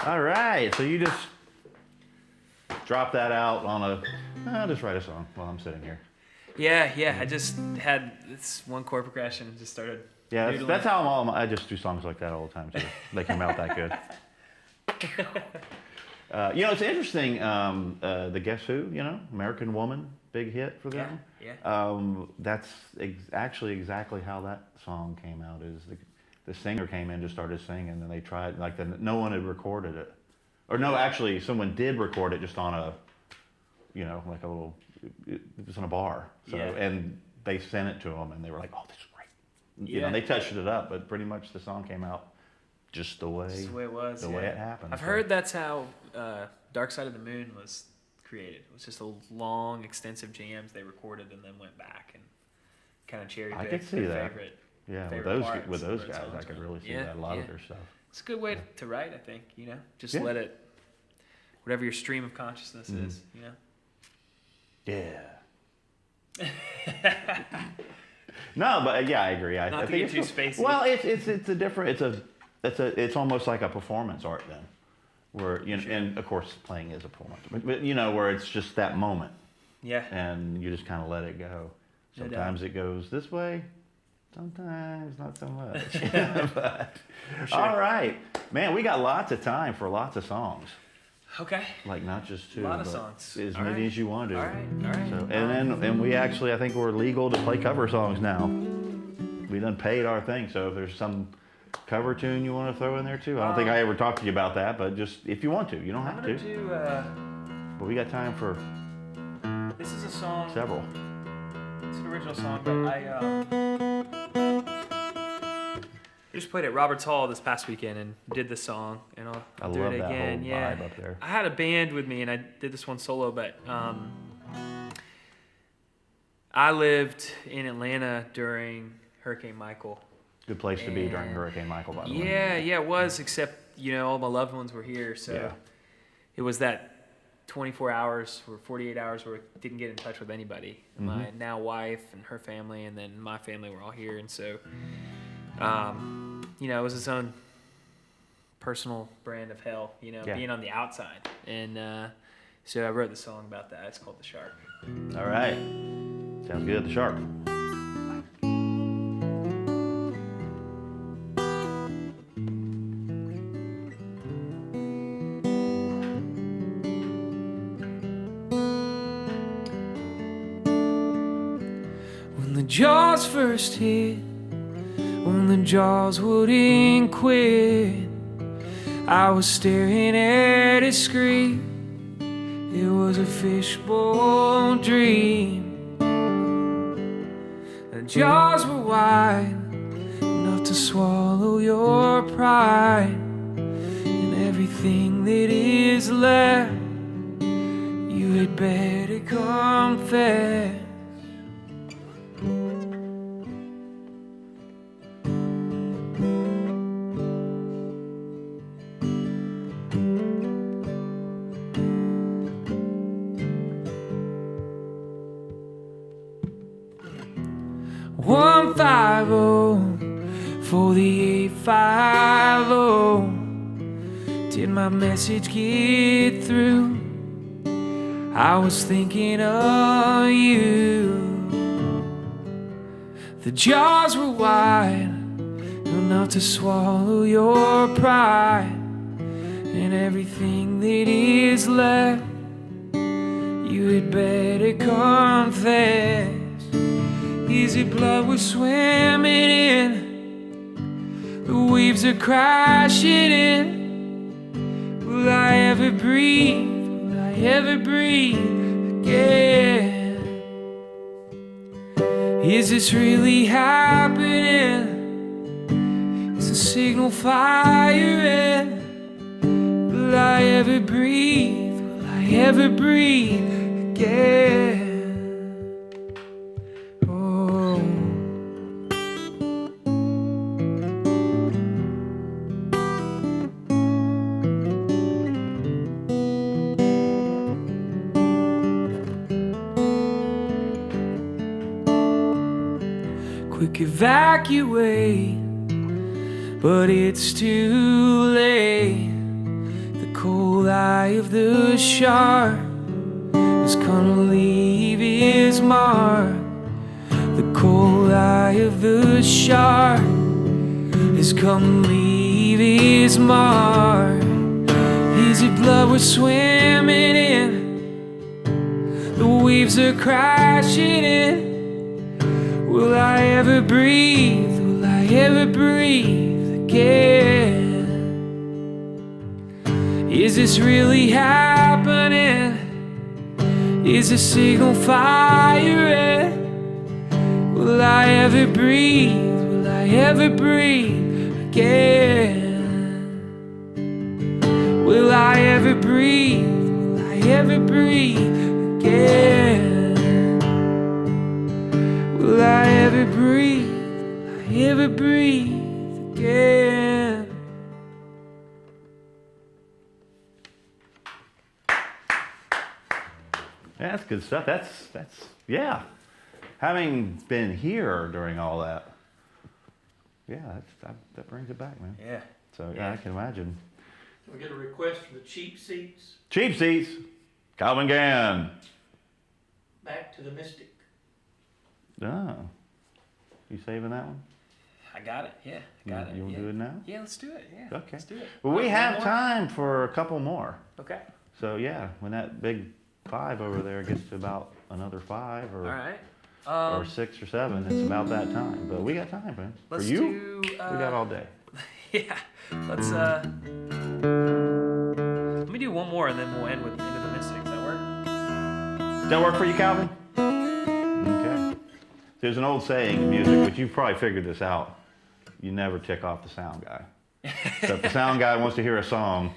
Speaker 1: All right, so you just drop that out on a, just write a song while I'm sitting here.
Speaker 2: Yeah. I just had this one chord progression and just started.
Speaker 1: Yeah,
Speaker 2: doodling.
Speaker 1: that's how I just do songs like that all the time too. They come out that good. It's interesting. The Guess Who, American Woman, big hit for them.
Speaker 2: Yeah.
Speaker 1: That's actually exactly how that song came out. Is the singer came in, just started singing, and they tried no one had recorded it, or no, actually someone did record it just on a, like a little, it was in a bar. So and they sent it to them, and they were like, "Oh, this is great." They touched it up, but pretty much the song came out just the way
Speaker 2: it was.
Speaker 1: The way it happened.
Speaker 2: I've heard that's how Dark Side of the Moon was created. It was just a long, extensive jams they recorded and then went back and kind of cherry picked.
Speaker 1: I could see that.
Speaker 2: Favorite.
Speaker 1: Yeah,
Speaker 2: favorite
Speaker 1: with those guys,
Speaker 2: songs
Speaker 1: I could
Speaker 2: were.
Speaker 1: really see that. A lot of their stuff.
Speaker 2: It's a good way to write, I think. Just let it, whatever your stream of consciousness is.
Speaker 1: Yeah. No, but yeah, I agree. I
Speaker 2: Not to
Speaker 1: think
Speaker 2: get too spacey.
Speaker 1: Well, it's a different. It's almost like a performance art then, where and of course playing is a performance, but where it's just that moment.
Speaker 2: Yeah.
Speaker 1: And you just kind of let it go. Sometimes it goes this way. Sometimes not so much. But,
Speaker 2: sure.
Speaker 1: All right, man, we got lots of time for lots of songs.
Speaker 2: Okay.
Speaker 1: Like not just two,
Speaker 2: a lot of
Speaker 1: but
Speaker 2: songs.
Speaker 1: as many as you want to.
Speaker 2: All right.
Speaker 1: So, and we actually, I think we're legal to play cover songs now. We done paid our thing, so if there's some cover tune you want to throw in there too, I don't think I ever talked to you about that, but just if you want to, you don't have to.
Speaker 2: Do,
Speaker 1: but we got time for
Speaker 2: this is a song.
Speaker 1: several.
Speaker 2: It's an original song, but I just played at Roberts Hall this past weekend and did the song, and I'll do
Speaker 1: love
Speaker 2: it
Speaker 1: that
Speaker 2: again.
Speaker 1: whole
Speaker 2: Yeah,
Speaker 1: vibe up there.
Speaker 2: I had a band with me, and I did this one solo. But I lived in Atlanta during Hurricane Michael.
Speaker 1: Good place to be during Hurricane Michael, by the way.
Speaker 2: Yeah, it was. Except all my loved ones were here, so it was that 24 hours or 48 hours where I didn't get in touch with anybody.
Speaker 1: Mm-hmm.
Speaker 2: My now wife and her family, and then my family were all here, and so. It was its own personal brand of hell, being on the outside. And so I wrote the song about that. It's called The Shark.
Speaker 1: All right. Sounds good. The Shark.
Speaker 2: When the jaws first hit, when the jaws wouldn't quit. I was staring at a screen. It was a fishbowl dream. The jaws were wide enough to swallow your pride, and everything that is left, you had better confess. One 50 for the 850. Did my message get through? I was thinking of you. The jaws were wide enough to swallow your pride, and everything that is left, you had better confess. Is it blood we're swimming in? The waves are crashing in. Will I ever breathe? Will I ever breathe again? Is this really happening? Is the signal firing? Will I ever breathe? Will I ever breathe again? Quick evacuate, but it's too late. The cold eye of the shark is gonna leave his mark. The cold eye of the shark is gonna leave his mark. Is it blood we're swimming in? The waves are crashing in. Will I ever breathe? Will I ever breathe again? Is this really happening? Is the signal firing? Will I ever breathe? Will I ever breathe again? Will I ever breathe? Will I ever breathe again? Will I ever breathe? Will I ever breathe again?
Speaker 1: That's good stuff. That's yeah. Having been here during all that, yeah, that brings it back, man.
Speaker 2: Yeah.
Speaker 1: So yeah, I can imagine.
Speaker 5: We get a request for the cheap seats.
Speaker 1: Cheap seats, Calvin Gann.
Speaker 5: Back to the Mystic.
Speaker 1: Oh, you saving that one?
Speaker 2: I got it. Yeah, I got it.
Speaker 1: You want to
Speaker 2: Yeah.
Speaker 1: do it now?
Speaker 2: Yeah, let's do it. Yeah.
Speaker 1: Okay.
Speaker 2: Let's do it.
Speaker 1: Well, we
Speaker 2: One
Speaker 1: have
Speaker 2: more?
Speaker 1: time for a couple more.
Speaker 2: Okay.
Speaker 1: So yeah, when that big 5 over there gets to about another 5 or
Speaker 2: All right.
Speaker 1: or 6 or 7, it's about that time. But we got time, man. For
Speaker 2: Let's
Speaker 1: you,
Speaker 2: do.
Speaker 1: we got all day.
Speaker 2: Yeah. Let's. Let me do one more, and then we'll end with Into the Mystic. Does that work?
Speaker 1: Does that work for you, Calvin? Okay. There's an old saying in music, which you've probably figured this out. You never tick off the sound guy. So if the sound guy wants to hear a song,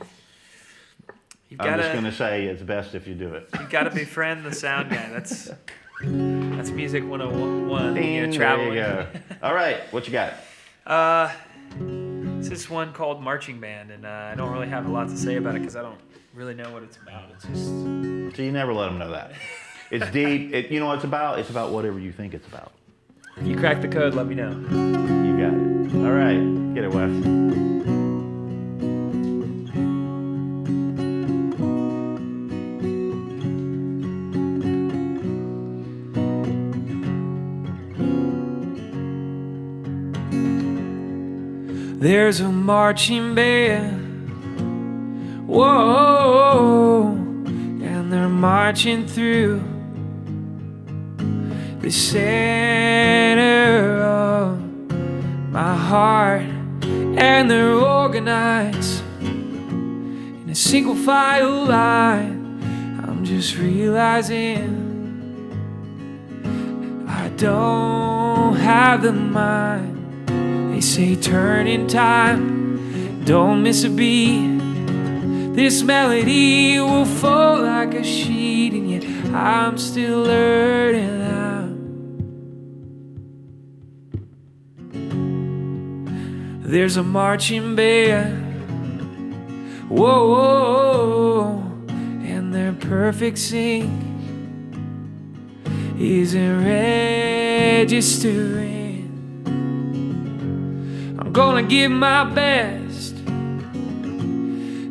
Speaker 1: I'm just going to say it's best if you do it.
Speaker 2: You've got to befriend the sound guy. That's music 101.
Speaker 1: Ding,
Speaker 2: Traveling.
Speaker 1: there you go. All right, what you got?
Speaker 2: This is one called Marching Band, and I don't really have a lot to say about it because I don't really know what it's about. It's just.
Speaker 1: So you never let them know that. It's deep. You know what it's about? It's about whatever you think it's about.
Speaker 2: If you crack the code, let me know.
Speaker 1: You got it. All right, get it, Wes.
Speaker 2: There's a marching band, whoa, and they're marching through the center of my heart, and they're organized in a single file line. I'm just realizing I don't have the mind. They say turn in time, don't miss a beat. This melody will fall like a sheet, and yet I'm still learning how. There's a marching band, whoa, whoa, whoa, and their perfect sync isn't registering. I'm gonna give my best,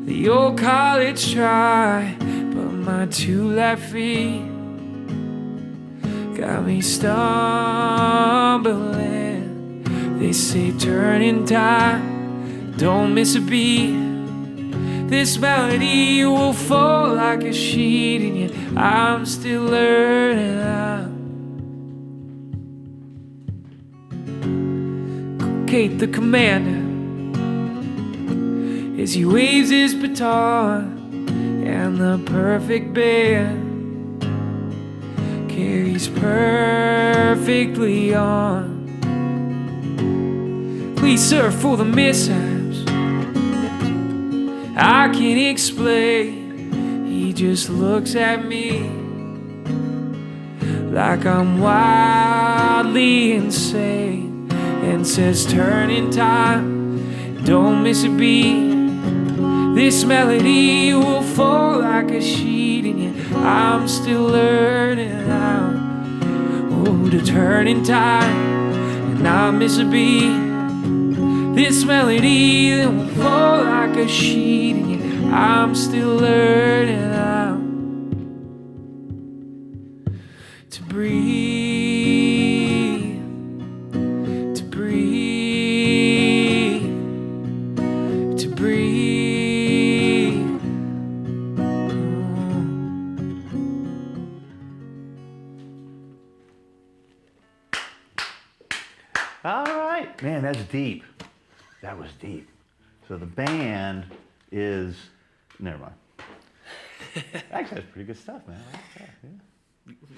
Speaker 2: the old college try, but my two left feet got me stumbling. They say turn in time, don't miss a beat. This melody will fall like a sheet, and yet I'm still learning how. Kate the commander, as he waves his baton, and the perfect band carries perfectly on. Please, sir, for the mishaps I can't explain. He just looks at me like I'm wildly insane, and says turn in time, don't miss a beat. This melody will fall like a sheet, and yet I'm still learning how, oh, to turn in time and not miss a beat. This melody will fall like a sheet, and yet I'm still learning how to breathe, to breathe, to breathe.
Speaker 1: All right. Man, that's deep. That was deep. So the band is, never mind. Actually, that's pretty good stuff, man. I like that, yeah.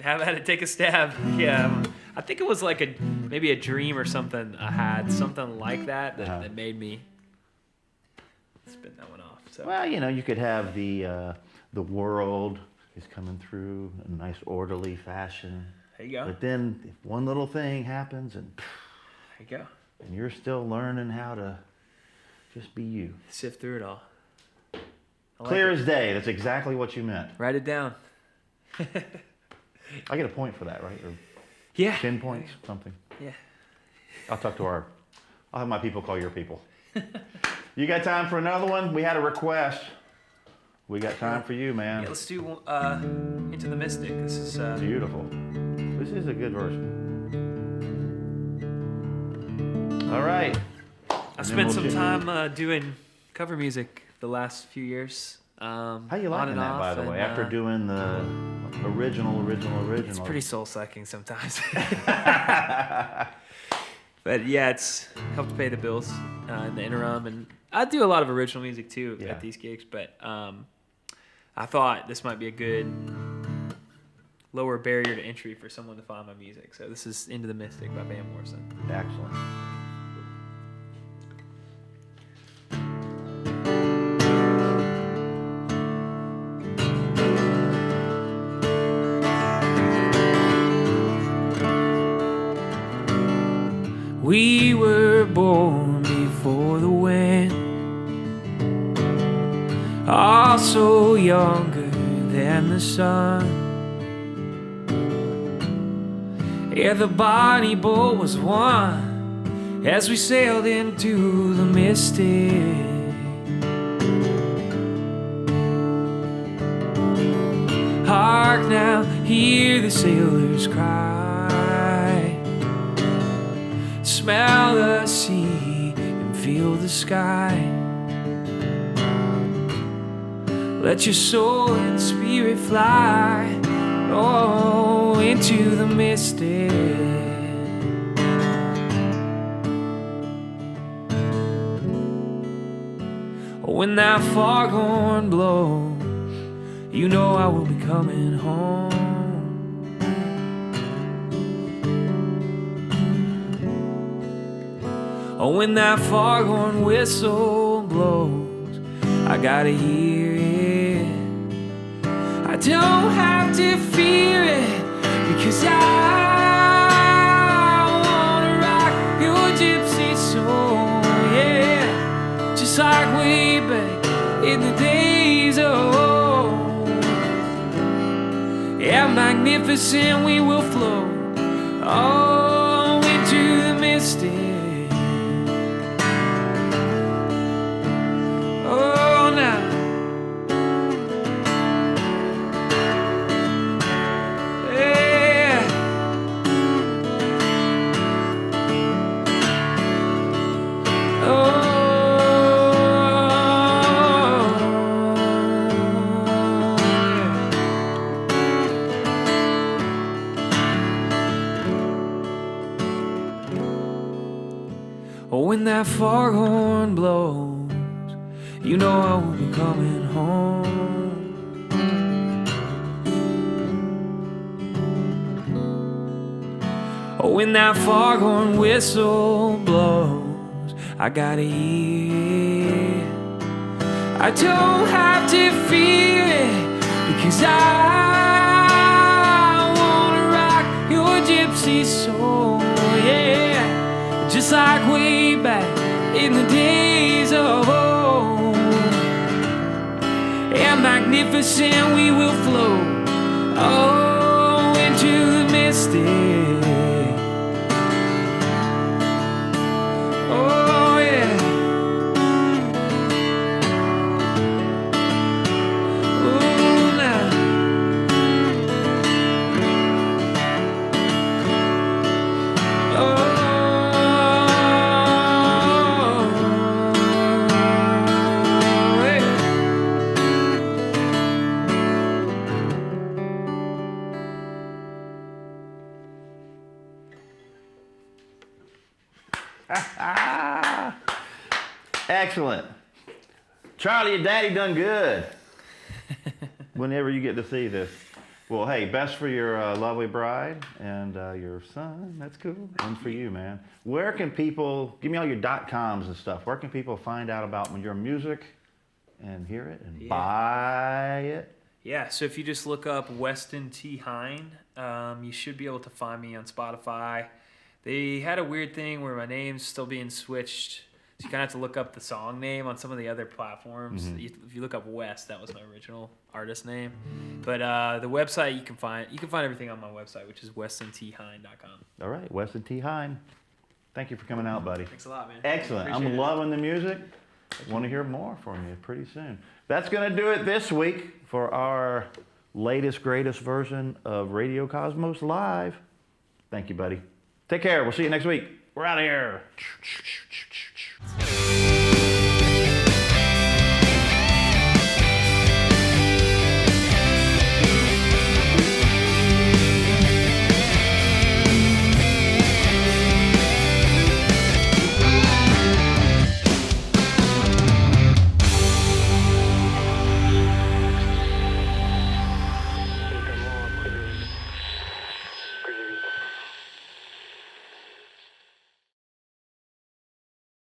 Speaker 2: Have at it, take a stab. Yeah, I think it was like maybe a dream or something I had, something like that that made me spin that one off. So.
Speaker 1: Well, you could have the world is coming through in a nice orderly fashion.
Speaker 2: There you go.
Speaker 1: But then if one little thing happens, and
Speaker 2: There you go.
Speaker 1: And you're still learning how to just be you.
Speaker 2: Sift through it all.
Speaker 1: Clear as day. That's exactly what you meant.
Speaker 2: Write it down.
Speaker 1: I get a point for that, right? Or
Speaker 2: Yeah.
Speaker 1: 10 points, something.
Speaker 2: Yeah.
Speaker 1: I'll have my people call your people. You got time for another one? We had a request. We got time for you, man.
Speaker 2: Yeah, let's do Into the Mystic. This is
Speaker 1: Beautiful. This is a good version. All right.
Speaker 2: I spent some time doing cover music the last few years.
Speaker 1: How you liking that, by the way? After doing the original.
Speaker 2: It's pretty soul-sucking sometimes. But yeah, it's helped pay the bills in the interim, and I do a lot of original music too at these gigs. But I thought this might be a good lower barrier to entry for someone to find my music. So this is Into the Mystic by Van Morrison.
Speaker 1: Excellent.
Speaker 2: We were born before the wind, also younger than the sun. Yeah, the bonnie boat was one as we sailed into the mystic. Hark now, hear the sailors cry. Smell the sea and feel the sky. Let your soul and spirit fly, oh, into the mystic. When that foghorn blows, you know I will be coming home. Oh, when that foghorn whistle blows, I gotta hear it. I don't have to fear it, because I wanna rock your gypsy soul, yeah. Just like way back in the days of old. Yeah, magnificent we will float into the mystic. Oh, now. Yeah. Oh. Oh, when that foghorn blows, you know I will be coming home. Oh, when that foghorn whistle blows, I gotta hear it. I don't have to fear it, because I wanna rock your gypsy soul, yeah. Just like way back in the days of old. And magnificent we will float into the mystic. Oh yeah. Oh now. Oh.
Speaker 1: Excellent. Charlie, your daddy done good. Whenever you get to see this. Well, hey, best for your lovely bride and your son. That's cool. And for you, man. Where can people, give me all your .coms and stuff. Where can people find out about your music and hear it and buy it?
Speaker 2: Yeah, so if you just look up Weston T. Hine, you should be able to find me on Spotify. They had a weird thing where my name's still being switched. So you kind of have to look up the song name on some of the other platforms. Mm-hmm. If you look up West, that was my original artist name. But the website you can find everything on my website, which is westontehine.com.
Speaker 1: All right, Weston T. Hine. Thank you for coming out, buddy.
Speaker 2: Thanks a lot, man.
Speaker 1: Excellent. I'm loving the music. Want to hear more from you pretty soon. That's going to do it this week for our latest, greatest version of Radio Cosmos Live. Thank you, buddy. Take care. We'll see you next week. We're out of here.